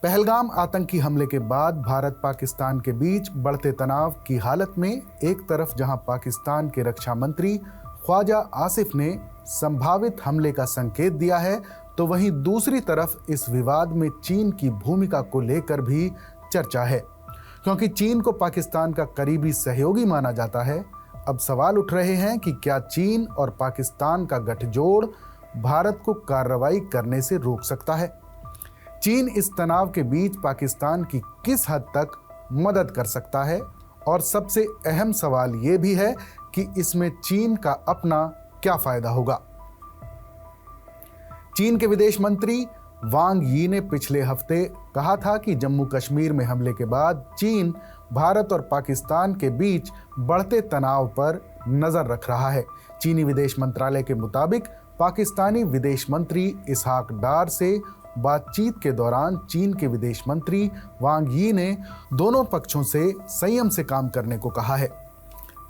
पहलगाम आतंकी हमले के बाद भारत पाकिस्तान के बीच बढ़ते तनाव की हालत में एक तरफ जहां पाकिस्तान के रक्षा मंत्री ख्वाजा आसिफ ने संभावित हमले का संकेत दिया है, तो वहीं दूसरी तरफ इस विवाद में चीन की भूमिका को लेकर भी चर्चा है। क्योंकि चीन को पाकिस्तान का करीबी सहयोगी माना जाता है, अब सवाल उठ रहे हैं कि क्या चीन और पाकिस्तान का गठजोड़ भारत को कार्रवाई करने से रोक सकता है। चीन इस तनाव के बीच पाकिस्तान की किस हद तक मदद कर सकता है, और सबसे अहम सवाल ये भी है कि इसमें चीन का अपना क्या फायदा होगा। चीन के विदेश मंत्री वांग यी ने पिछले हफ्ते कहा था कि जम्मू कश्मीर में हमले के बाद चीन भारत और पाकिस्तान के बीच बढ़ते तनाव पर नजर रख रहा है। चीनी विदेश मंत्रालय के मुताबिक पाकिस्तानी विदेश मंत्री इसहाक डार से बातचीत के दौरान चीन के विदेश मंत्री वांग यी ने दोनों पक्षों से संयम से काम करने को कहा है।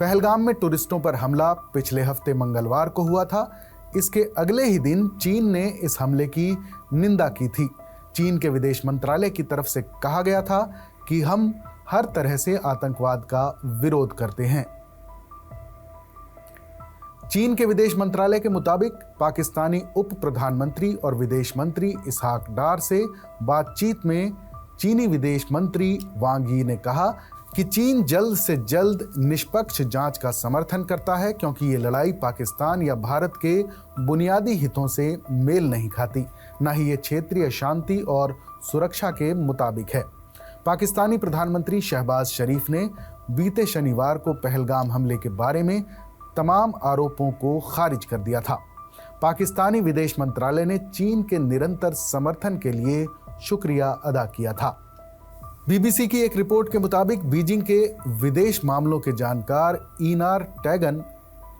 पहलगाम में टूरिस्टों पर हमला पिछले हफ्ते मंगलवार को हुआ था। इसके अगले ही दिन चीन ने इस हमले की निंदा की थी। चीन के विदेश मंत्रालय की तरफ से कहा गया था कि हम हर तरह से आतंकवाद का विरोध करते हैं। चीन के विदेश मंत्रालय के मुताबिक पाकिस्तानी उप प्रधानमंत्री और विदेश मंत्री इसहाक डार से बातचीत में चीनी विदेश मंत्री वांग यी ने कहा कि चीन जल्द से जल्द निष्पक्ष जांच का समर्थन करता है, क्योंकि ये लड़ाई पाकिस्तान या भारत के बुनियादी हितों से मेल नहीं खाती, न ही ये क्षेत्रीय शांति और सुरक्षा के मुताबिक है। पाकिस्तानी प्रधानमंत्री शहबाज शरीफ ने बीते शनिवार को पहलगाम हमले के बारे में तमाम आरोपों को खारिज कर दिया था। पाकिस्तानी विदेश मंत्रालय ने चीन के निरंतर समर्थन के लिए शुक्रिया अदा किया था। बीबीसी की एक रिपोर्ट के मुताबिक बीजिंग के विदेश मामलों के जानकार ईनार टैगन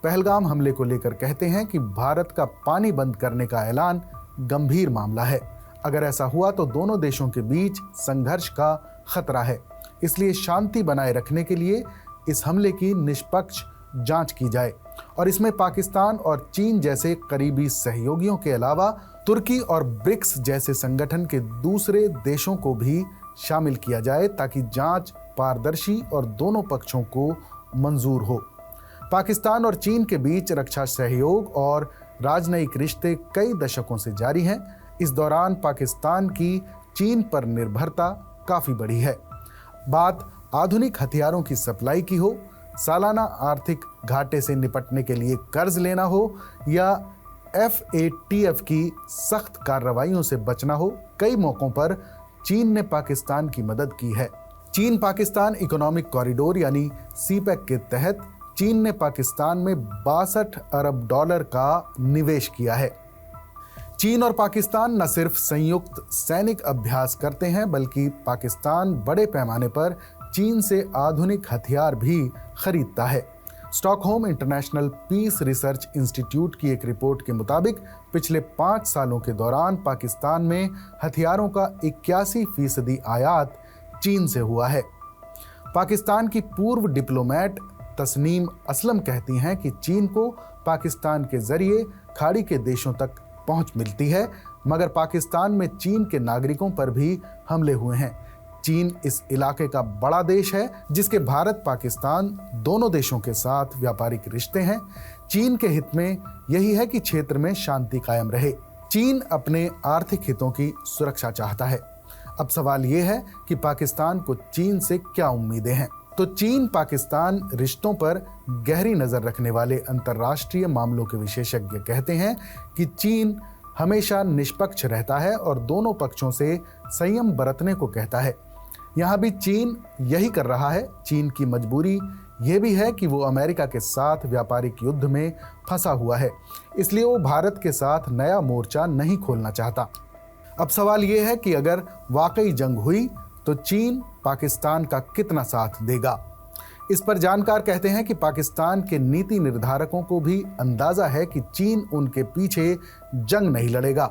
पहलगाम हमले को लेकर कहते हैं कि भारत का पानी बंद करने का ऐलान गंभीर मामला है। अगर ऐसा हुआ तो दोनों देशों के बीच संघर्ष का खतरा है। इसलिए शांति बनाए रखने के लिए इस हमले की निष्पक्ष जांच की जाए और इसमें पाकिस्तान और चीन जैसे करीबी सहयोगियों के अलावा तुर्की और ब्रिक्स जैसे संगठन के दूसरे देशों को भी शामिल किया जाए, ताकि जांच पारदर्शी और दोनों पक्षों को मंजूर हो। पाकिस्तान और चीन के बीच रक्षा सहयोग और राजनयिक रिश्ते कई दशकों से जारी हैं। इस दौरान पाकिस्तान की चीन पर निर्भरता काफ़ी बढ़ी है। बात आधुनिक हथियारों की सप्लाई की हो, सालाना आर्थिक घाटे से निपटने के लिए कर्ज लेना हो या FATF की सख्त कार्रवाइयों से बचना हो, कई मौकों पर चीन ने पाकिस्तान की मदद की है। चीन पाकिस्तान इकोनॉमिक कॉरिडोर यानी CPEC के तहत चीन ने पाकिस्तान में 62 अरब डॉलर का निवेश किया है। चीन और पाकिस्तान न सिर्फ संयुक्त सैनिक अभ्यास करते हैं, बल्कि पाकिस्तान बड़े पैमाने पर चीन से आधुनिक हथियार भी खरीदता है। Stockholm International Peace Research Institute की एक रिपोर्ट के मुताबिक पिछले 5 सालों के दौरान पाकिस्तान में हथियारों का 81% आयात चीन से हुआ है। पाकिस्तान की पूर्व डिप्लोमेट तस्नीम असलम कहती हैं कि चीन को पाकिस्तान के जरिए खाड़ी के देशों तक पहुंच मिलती है, मगर पाकिस्तान में चीन के नागरिकों पर भी हमले हुए हैं। चीन इस इलाके का बड़ा देश है, जिसके भारत पाकिस्तान दोनों देशों के साथ व्यापारिक रिश्ते हैं। चीन के हित में यही है कि क्षेत्र में शांति कायम रहे। चीन अपने आर्थिक हितों की सुरक्षा चाहता है। अब सवाल ये है कि पाकिस्तान को चीन से क्या उम्मीदें हैं। तो चीन पाकिस्तान रिश्तों पर गहरी नजर रखने वाले अंतर्राष्ट्रीय मामलों के विशेषज्ञ कहते हैं कि चीन हमेशा निष्पक्ष रहता है और दोनों पक्षों से संयम बरतने को कहता है। यहाँ भी चीन यही कर रहा है। चीन की मजबूरी ये भी है कि वो अमेरिका के साथ व्यापारिक युद्ध में फंसा हुआ है, इसलिए वो भारत के साथ नया मोर्चा नहीं खोलना चाहता। अब सवाल ये है कि अगर वाकई जंग हुई तो चीन पाकिस्तान का कितना साथ देगा। इस पर जानकार कहते हैं कि पाकिस्तान के नीति निर्धारकों को भी अंदाजा है कि चीन उनके पीछे जंग नहीं लड़ेगा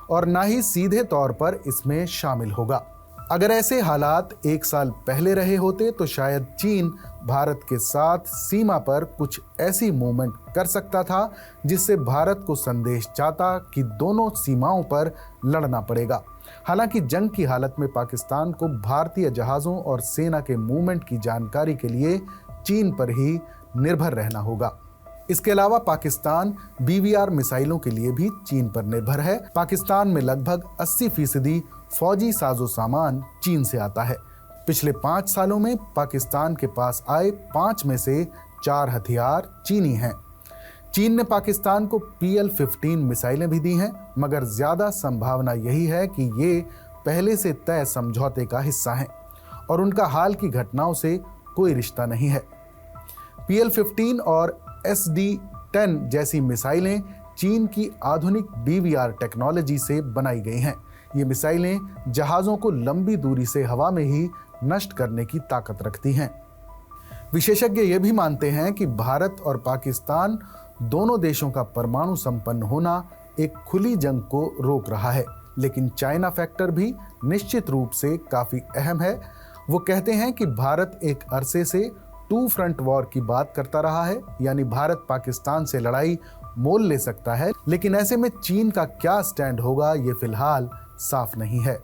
और ना ही सीधे तौर पर इसमें शामिल होगा। अगर ऐसे हालात एक साल पहले रहे होते तो शायद चीन भारत के साथ सीमा पर कुछ ऐसी मूवमेंट कर सकता था जिससे भारत को संदेश जाता कि दोनों सीमाओं पर लड़ना पड़ेगा। हालांकि जंग की हालत में पाकिस्तान को भारतीय जहाज़ों और सेना के मूवमेंट की जानकारी के लिए चीन पर ही निर्भर रहना होगा। इसके अलावा पाकिस्तान BVR मिसाइलों के लिए भी चीन पर निर्भर है। पाकिस्तान में लगभग 80% फौजी साजो सामान चीन से आता है। पिछले 5 सालों में पाकिस्तान के पास आए 5 में से 4 हथियार चीनी हैं। चीन ने पाकिस्तान को PL-15 मिसाइलें भी दी हैं, मगर ज्यादा संभावना यही है कि ये पहले से तय समझौते का हिस्सा हैं और उनका हाल की घटनाओं से कोई रिश्ता नहीं है। PL-15 और SD-10 जैसी मिसाइलें चीन की आधुनिक BVR टेक्नोलॉजी से बनाई गई हैं। ये मिसाइलें जहाज़ों को लंबी दूरी से हवा में ही नष्ट करने की ताकत रखती हैं। विशेषज्ञ ये भी मानते हैं कि भारत और पाकिस्तान दोनों देशों का परमाणु संपन्न होना एक खुली जंग को रोक रहा है, लेकिन चाइना फैक्टर भी निश्चित रूप से काफ़ी अहम है। वो कहते हैं कि भारत एक अरसे से 2 फ्रंट वॉर की बात करता रहा है, यानी भारत पाकिस्तान से लड़ाई मोल ले सकता है, लेकिन ऐसे में चीन का क्या स्टैंड होगा ये फिलहाल साफ नहीं है।